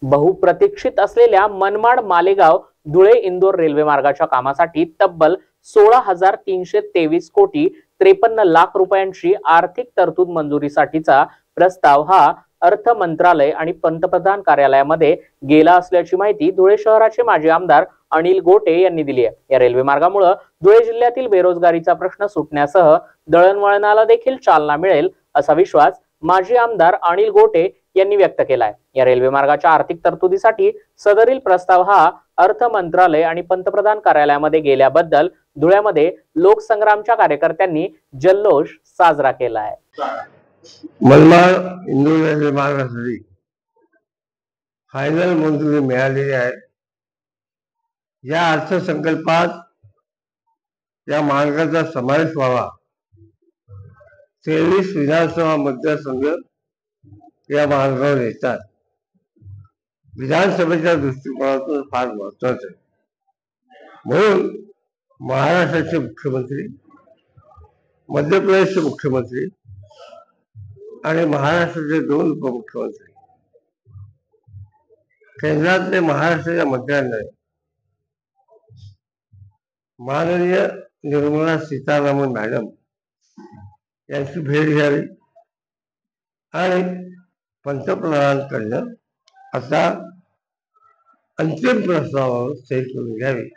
बहुप्रतीक्षित असलेल्या मनमाड मालेगाव धुळे इंदोर रेल्वे मार्गाच्या कामासाठी तब्बल 16,323 कोटी 53 लाख रुपयांची आर्थिक तरतूद मंजुरीसाठीचा प्रस्ताव हा अर्थ मंत्रालय आणि पंतप्रधान कार्यालयामध्ये गेला असल्याची माहिती धुळे शहराचे माजी आमदार अनिल गोटे यांनी दिली आहे। या रेल्वे मार्गामुळे धुळे जिल्ह्यातील बेरोजगारीचा प्रश्न सुटण्यासह दळणवळणाला देखील चालना मिळेल असा विश्वास माजी आमदार अनिल गोटे यांनी व्यक्त केला आहे। या रेल्वे मार्गाच्या आर्थिक तरतुदीसाठी सदरील प्रस्ताव हा अर्थ मंत्रालय आणि पंतप्रधान कार्यालयामध्ये गेल्याबद्दल धुळ्यामध्ये लोकसंग्रामच्या कार्यकर्त्यांनी जल्लोष साजरा केला आहे। मनमाड इंदोर रेल्वे मार्गासाठी फायनल मंजुरी मिळालेली आहे। या अर्थसंकल्पात या मार्गाचा समावेश व्हावा। 23 विधानसभा मतदारसंघ या मार्गावर येतात। विधानसभेच्या दृष्टिकोनातून फार महत्वाचं आहे। म्हणून महाराष्ट्राचे मुख्यमंत्री, मध्य प्रदेशचे मुख्यमंत्री आणि महाराष्ट्राचे 2 उपमुख्यमंत्री, केंद्रातले महाराष्ट्राच्या मंत्र्यांनी माननीय निर्मला सीतारामन मॅडम यांची भेट घ्यावी आणि पंतप्रधानांकडनं आता अंतिम प्रस्तावावर सही करून घ्यावी।